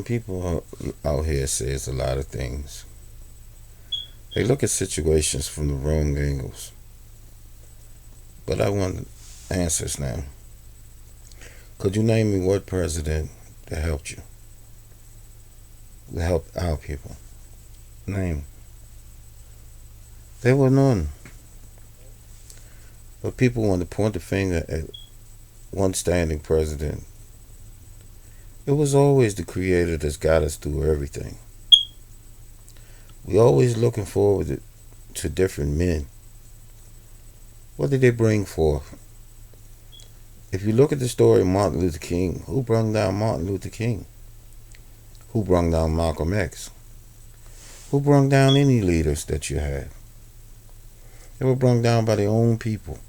People out here says a lot of things. They look at situations from the wrong angles. But I want answers now. Could you name me what president that helped you? That helped our people? Name. There were none. But people want to point the finger at one standing president. It was always the creator that's got us through everything. We always looking forward to different men. What did they bring forth? If you look at the story of Martin Luther King, who brung down Martin Luther King? Who brung down Malcolm X? Who brung down any leaders that you had? They were brung down by their own people.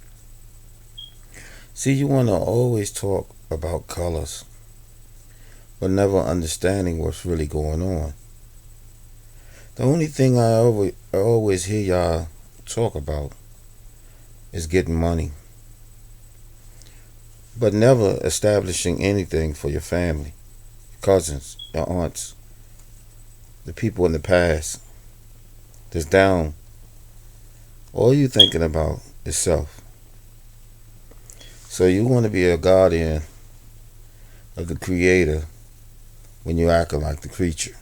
See, you want to always talk about colors, but never understanding what's really going on. The only thing I always hear y'all talk about is getting money, but never establishing anything for your family, your cousins, your aunts, the people in the past that's down. All you thinking about is self. So you want to be a guardian of the creator when you acting like the creature.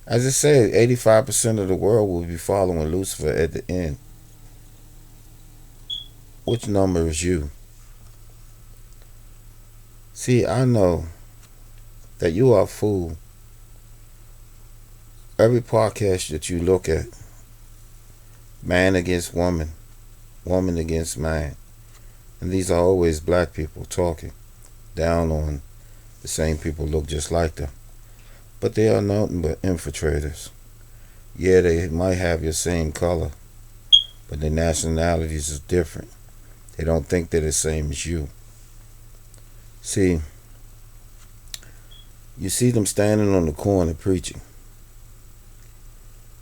As I said, 85% of the world will be following Lucifer at the end. Which number is you? See, I know that you are a fool. Every podcast that you look at, man against woman, woman against man, and these are always black people talking down on the same people look just like them. But they are nothing but infiltrators. Yeah, they might have your same color, but their nationalities is different. They don't think they're the same as you. See, you see them standing on the corner preaching,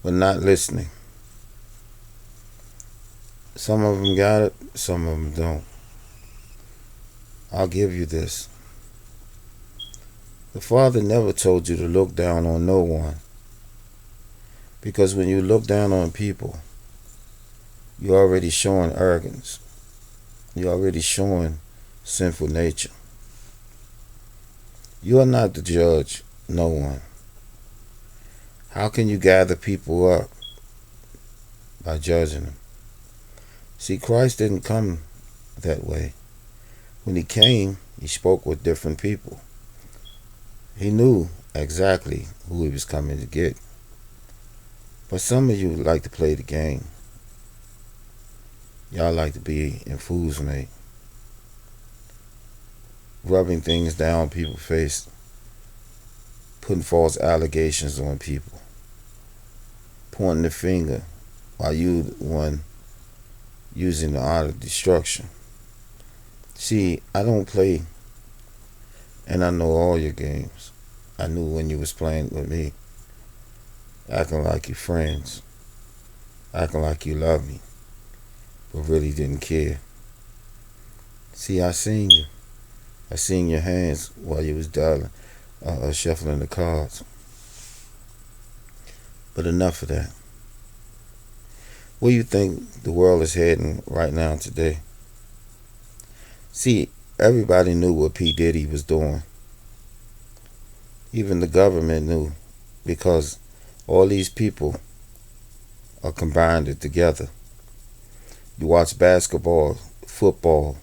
but not listening. Some of them got it, some of them don't. I'll give you this. The Father never told you to look down on no one. Because when you look down on people, you're already showing arrogance. You're already showing sinful nature. You are not to judge no one. How can you gather people up by judging them? See, Christ didn't come that way. When he came, he spoke with different people. He knew exactly who he was coming to get. But some of you like to play the game. Y'all like to be in fool's mate. Rubbing things down people's face. Putting false allegations on people. Pointing the finger while you the one using the art of destruction. See, I don't play, and I know all your games. I knew when you was playing with me, acting like your friends, acting like you love me, but really didn't care. See, I seen you. I seen your hands while you was dialing, shuffling the cards. But enough of that. Where you think the world is heading right now today? See, everybody knew what P. Diddy was doing. Even the government knew, because all these people are combined together. You watch basketball, football,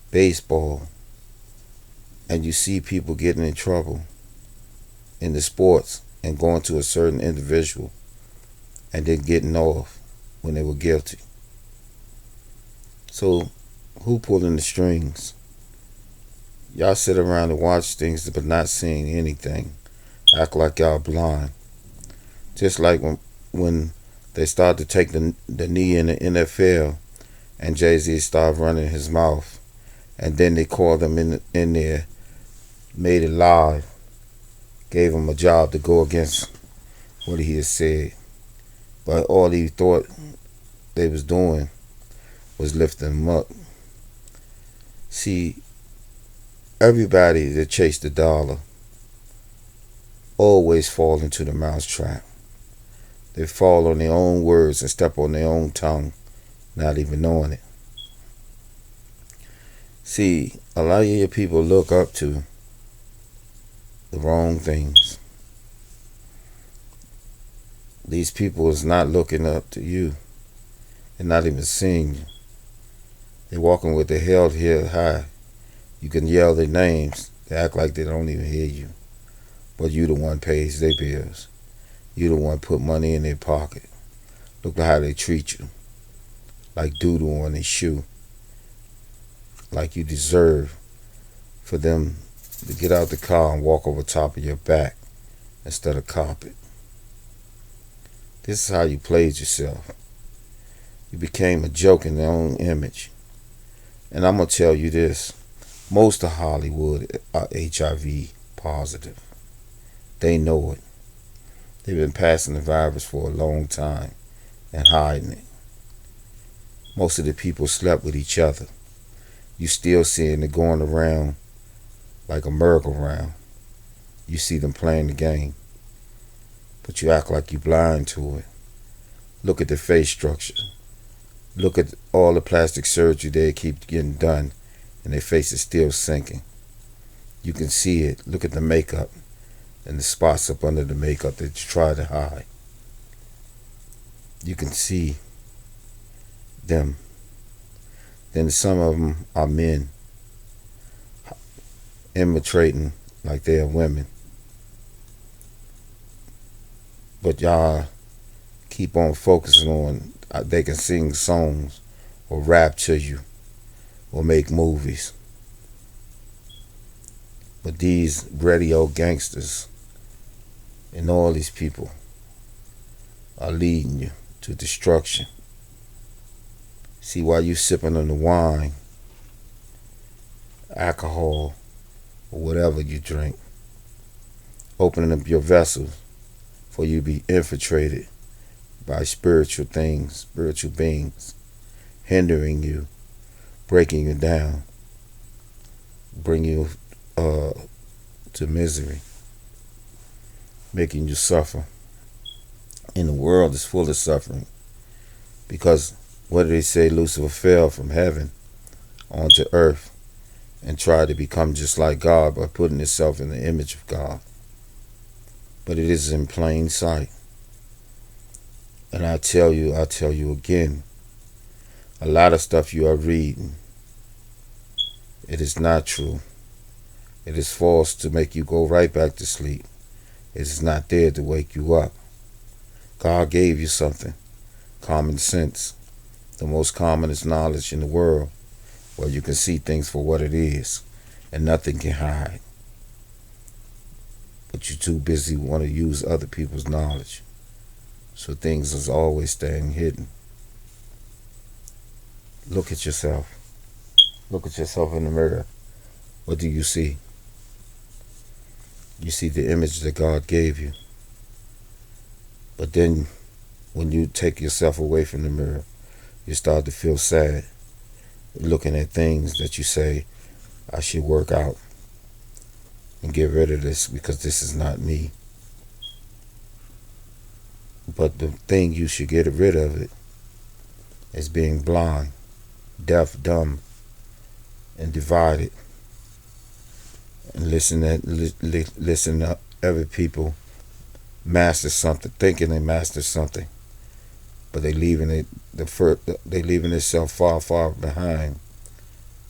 baseball, and you see people getting in trouble in the sports and going to a certain individual and then getting off when they were guilty. So, who pulling the strings? Y'all sit around and watch things but not seeing anything. Act like y'all blind. Just like when they started to take the knee in the NFL and Jay-Z started running his mouth, and then they called him in there, made it live, gave him a job to go against what he had said. But all he thought they was doing was lifting him up. See, everybody that chased the dollar always fall into the mousetrap. They fall on their own words and step on their own tongue, not even knowing it. See, a lot of your people look up to the wrong things. These people is not looking up to you. They're not even seeing you. They're walking with their head high. You can yell their names. They act like they don't even hear you. But you the one pays their bills. You the one put money in their pocket. Look at how they treat you. Like doodle on their shoe. Like you deserve for them to get out the car and walk over top of your back instead of carpet. This is how you played yourself. You became a joke in their own image. And I'm going to tell you this. Most of Hollywood are HIV positive. They know it. They've been passing the virus for a long time and hiding it. Most of the people slept with each other. You still seeing it going around like a merry-go-round. You see them playing the game. But you act like you're blind to it. Look at the face structure. Look at all the plastic surgery they keep getting done, and their face is still sinking. You can see it. Look at the makeup and the spots up under the makeup that you try to hide. You can see them. Then some of them are men imitating like they are women. But y'all keep on focusing on they can sing songs or rap to you or make movies. But these radio gangsters and all these people are leading you to destruction. See, while you sipping on the wine, alcohol, or whatever you drink, opening up your vessels for you to be infiltrated by spiritual things, spiritual beings, hindering you, breaking you down, bringing you to misery, making you suffer. And the world is full of suffering because what did they say? Lucifer fell from heaven onto earth and tried to become just like God by putting itself in the image of God. But it is in plain sight. And I tell you again, a lot of stuff you are reading, it is not true. It is false to make you go right back to sleep. It is not there to wake you up. God gave you something, common sense, the most commonest knowledge in the world, where you can see things for what it is, and nothing can hide. But you're too busy want to use other people's knowledge. So things is always staying hidden. Look at yourself. Look at yourself in the mirror. What do you see? You see the image that God gave you. But then when you take yourself away from the mirror, you start to feel sad. Looking at things that you say, I should work out and get rid of this because this is not me. But the thing you should get rid of it is being blind, deaf, dumb, and divided. And listen to other people master something, thinking they master something, but they leaving themselves far behind,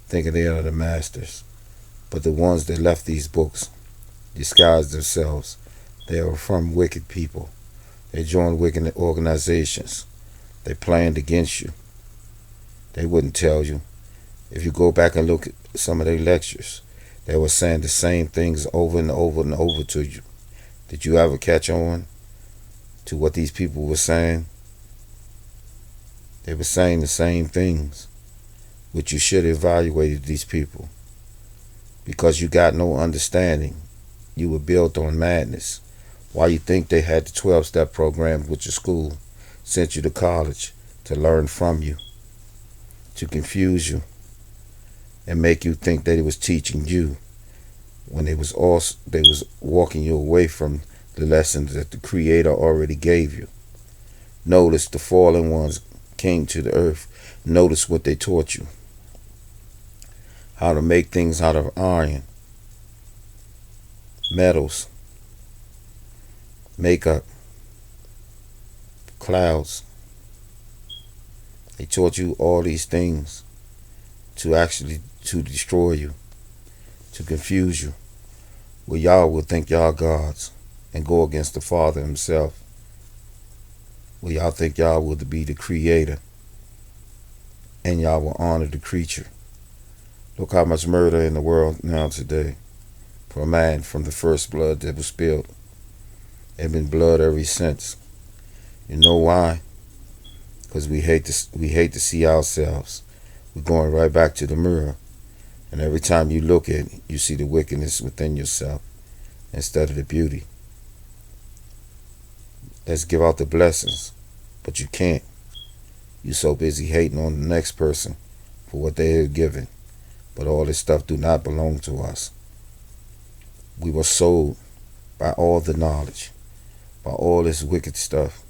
thinking they are the masters. But the ones that left these books disguised themselves. They are from wicked people. They joined wicked organizations. They planned against you. They wouldn't tell you. If you go back and look at some of their lectures, they were saying the same things over and over and over to you. Did you ever catch on to what these people were saying? They were saying the same things, which you should have evaluated these people. Because you got no understanding. You were built on madness. Why you think they had the 12-step program with your school, sent you to college to learn from you, to confuse you, and make you think that it was teaching you when they was walking you away from the lessons that the Creator already gave you. Notice the fallen ones came to the earth. Notice what they taught you. How to make things out of iron, metals, makeup, clouds. They taught you all these things to destroy you, to confuse you. Well, y'all will think y'all gods and go against the Father himself. Well, y'all think y'all will be the Creator and y'all will honor the creature. Look how much murder in the world now today. For a man, from the first blood that was spilled. There's been blood ever since. You know why? Because we hate to see ourselves. We're going right back to the mirror. And every time you look at it, you see the wickedness within yourself instead of the beauty. Let's give out the blessings. But you can't. You're so busy hating on the next person for what they are given. But all this stuff do not belong to us. We were sold by all the knowledge, by all this wicked stuff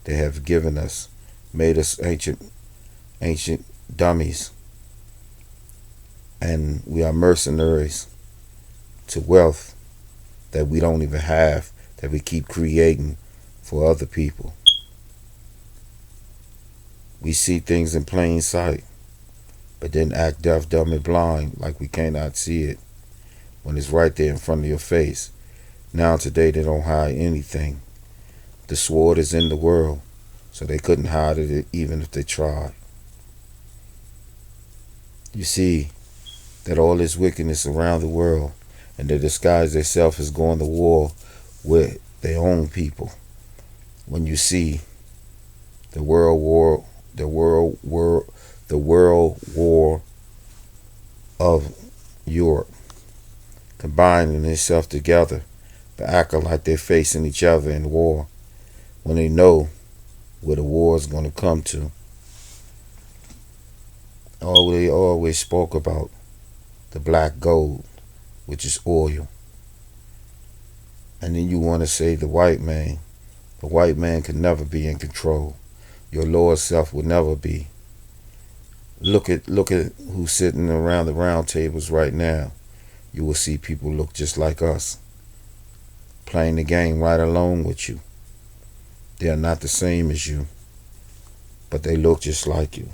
they have given us, made us ancient dummies. And we are mercenaries to wealth that we don't even have, that we keep creating for other people. We see things in plain sight, but then act deaf, dumb, and blind like we cannot see it when it's right there in front of your face. Now today they don't hide anything. The sword is in the world, so they couldn't hide it even if they tried. You see that all this wickedness around the world, and they disguise themselves as going to war with their own people. When you see the world war of Europe combining itself together, but acting like they're facing each other in war, when they know where the war is going to come to. They always spoke about the black gold, which is oil. And then you want to say the white man. The white man can never be in control. Your lower self will never be. Look at who's sitting around the round tables right now. You will see people look just like us, playing the game right along with you. They are not the same as you, but they look just like you.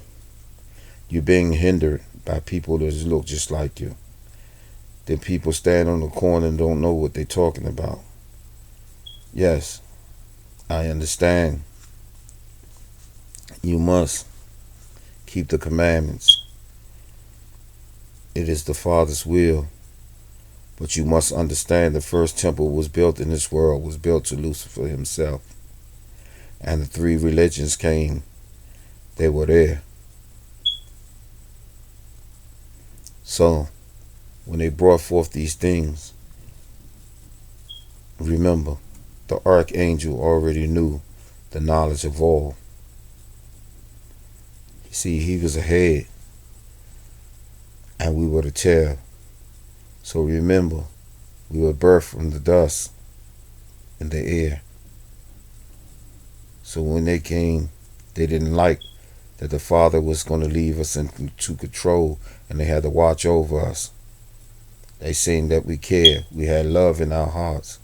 You're being hindered by people that look just like you. Then people stand on the corner and don't know what they're talking about. Yes, I understand. You must keep the commandments. It is the Father's will. But you must understand the first temple was built in this world was built to Lucifer himself. And the three religions came. They were there. So, when they brought forth these things, remember, the archangel already knew the knowledge of all. You see, he was ahead, and we were the tail. So remember, we were birthed from the dust in the air. So when they came, they didn't like that the Father was going to leave us into control, and they had to watch over us. They seen that we cared. We had love in our hearts.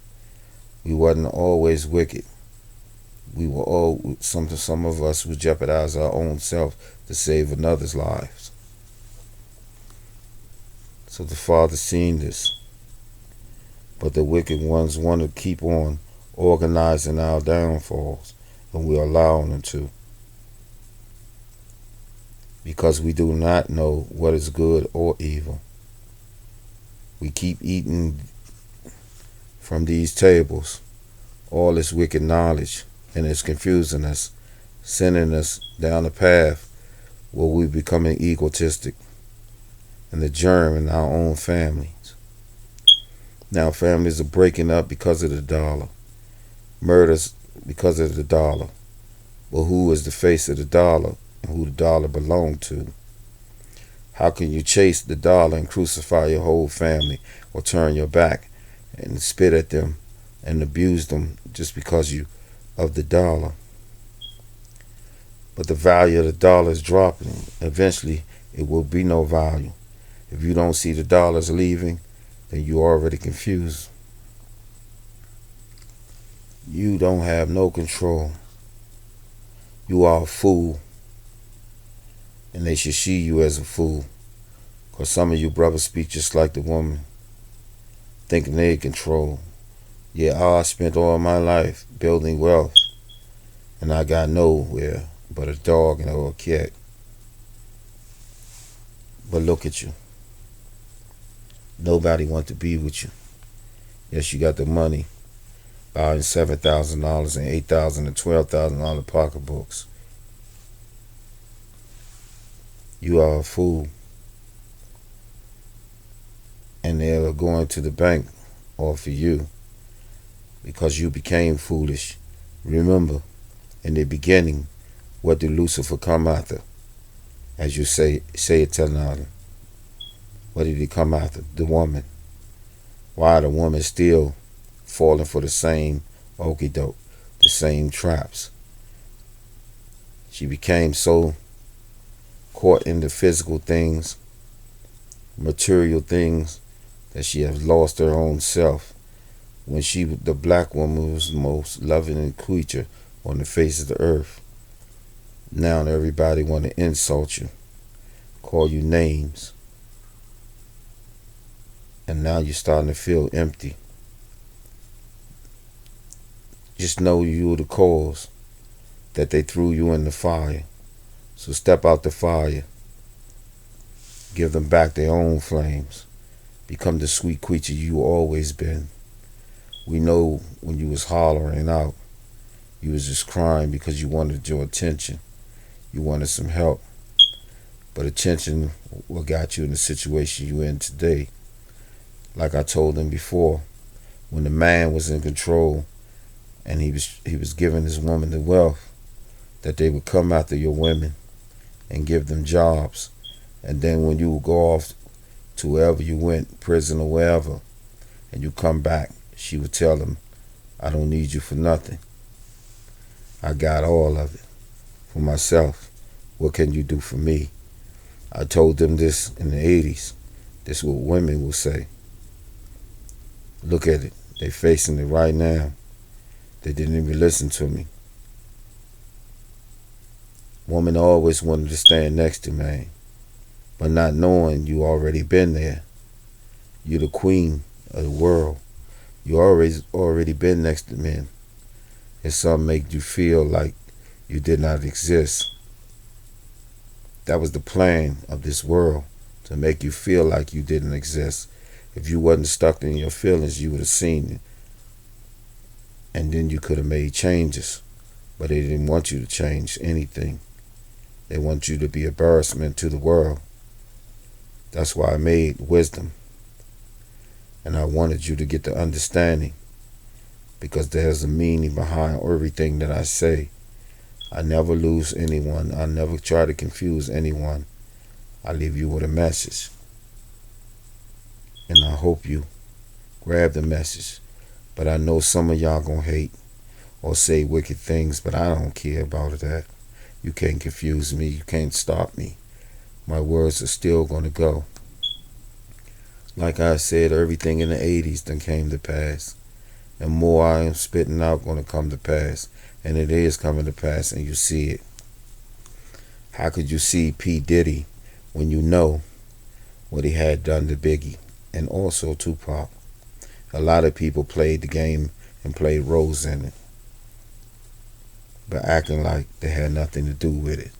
We wasn't always wicked. We were all some of us would jeopardize our own self to save another's lives. So the Father seen this. But the wicked ones want to keep on organizing our downfalls, and we're allowing them to. Because we do not know what is good or evil. We keep eating from these tables all this wicked knowledge, and it's confusing us, sending us down a path where we're becoming egotistic and the germ in our own families. Now families are breaking up because of the dollar. Murders because of the dollar. Well, who is the face of the dollar and who the dollar belonged to? How can you chase the dollar and crucify your whole family, or turn your back and spit at them and abuse them just because you of the dollar. But the value of the dollar is dropping. Eventually, it will be no value. If you don't see the dollars leaving, then you already confused. You don't have no control. You are a fool, and they should see you as a fool. Because some of you brothers speak just like the woman, thinking they control. Yeah, I spent all my life building wealth, and I got nowhere but a dog and a cat. But look at you. Nobody want to be with you. Yes, you got the money, buying $7,000 and $8,000 and $12,000 pocketbooks. You are a fool. And they're going to the bank off of you because you became foolish. Remember, in the beginning, what did Lucifer come after? As you say it tonight. What did he come after? The woman. Why the woman still falling for the same okie doke, the same traps? She became so caught in the physical things, material things, that she has lost her own self. When the black woman was the most loving creature on the face of the earth. Now everybody want to insult you, call you names. And now you're starting to feel empty. Just know you're the cause that they threw you in the fire. So step out the fire. Give them back their own flames. Become the sweet creature you always been. We know when you was hollering out, you was just crying because you wanted your attention. You wanted some help. But attention what got you in the situation you in today. Like I told them before, when the man was in control and he was giving his woman the wealth, that they would come after your women and give them jobs. And then when you would go off to wherever you went, prison or wherever, and you come back, she would tell them, I don't need you for nothing. I got all of it for myself. What can you do for me? I told them this in the 80s. This is what women will say. Look at it. They facing it right now. They didn't even listen to me. Woman always wanted to stand next to man, but not knowing you already been there. You're the queen of the world. You already been next to men. And some make you feel like you did not exist. That was the plan of this world, to make you feel like you didn't exist. If you wasn't stuck in your feelings, you would have seen it. And then you could have made changes. But they didn't want you to change anything. They want you to be embarrassment to the world. That's why I made wisdom. And I wanted you to get the understanding. Because there's a meaning behind everything that I say. I never lose anyone. I never try to confuse anyone. I leave you with a message. And I hope you grab the message. But I know some of y'all gonna hate or say wicked things, but I don't care about that. You can't confuse me. You can't stop me. My words are still gonna go. Like I said, everything in the 80s done came to pass. And more I am spitting out gonna come to pass. And it is coming to pass, and you see it. How could you see P. Diddy when you know what he had done to Biggie and also Tupac? A lot of people played the game and played roles in it, but acting like they had nothing to do with it.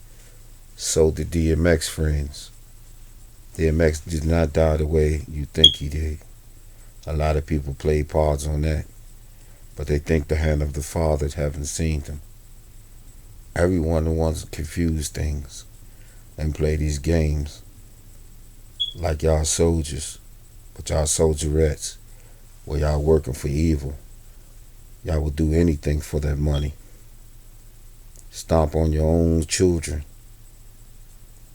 So did DMX friends. DMX did not die the way you think he did. A lot of people played parts on that, but they think the hand of the Father haven't seen them. Everyone wants to confuse things and play these games like y'all soldiers, but y'all soldierettes, where y'all working for evil. Y'all will do anything for that money. Stomp on your own children.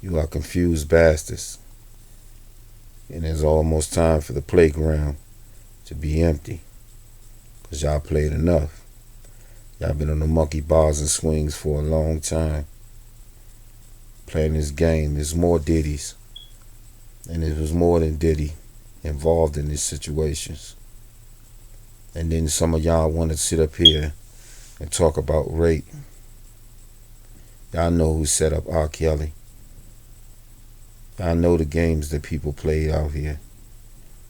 You are confused bastards. And it's almost time for the playground to be empty. 'Cause y'all played enough. Y'all been on the monkey bars and swings for a long time. Playing this game. There's more Diddies. And it was more than Diddy involved in these situations. And then some of y'all want to sit up here and talk about rape. Y'all know who set up R. Kelly. Y'all know the games that people play out here.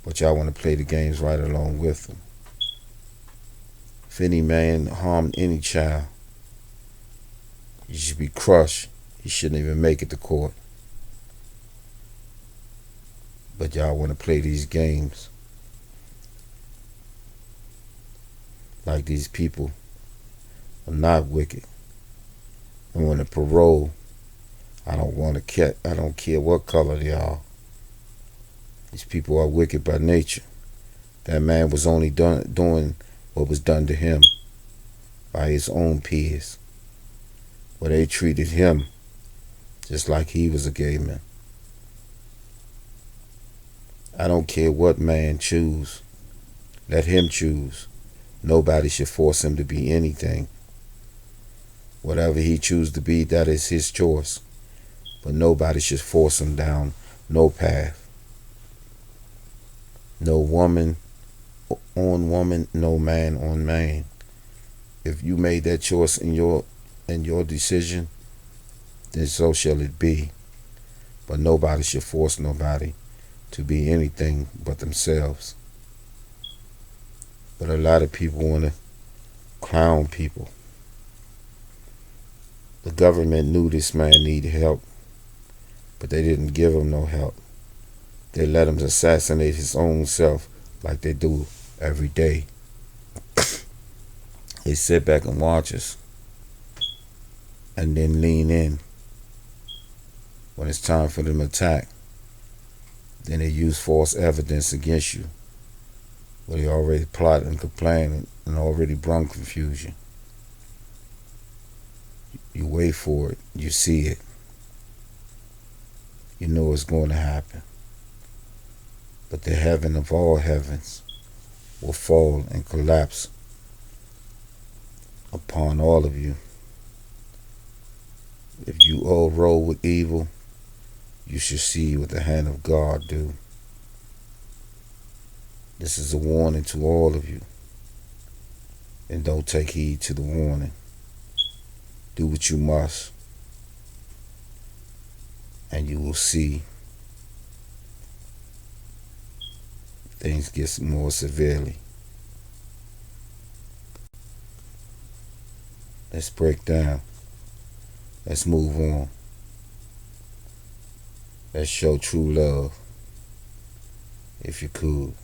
But y'all want to play the games right along with them. If any man harmed any child, he should be crushed. He shouldn't even make it to court. But y'all want to play these games like these people are not wicked. And when the parole, I don't care what color they are. These people are wicked by nature. That man was only doing what was done to him by his own peers, where they treated him just like he was a gay man. I don't care what man choose. Let him choose. Nobody should force him to be anything. Whatever he chooses to be, that is his choice. But nobody should force him down no path. No woman on woman, no man on man. If you made that choice in your decision, then so shall it be. But nobody should force nobody to be anything but themselves. But a lot of people want to clown people. The government knew this man needed help, but they didn't give him no help. They let him assassinate his own self like they do every day. They sit back and watch us and then lean in when it's time for them to attack. Then they use false evidence against you, where they already plot and complain and already brung confusion. You wait for it, you see it, you know it's going to happen. But the heaven of all heavens will fall and collapse upon all of you. If you all roll with evil, you should see what the hand of God do. This is a warning to all of you. And don't take heed to the warning. Do what you must, and you will see things get more severely. Let's break down. Let's move on. Let's show true love, if you could.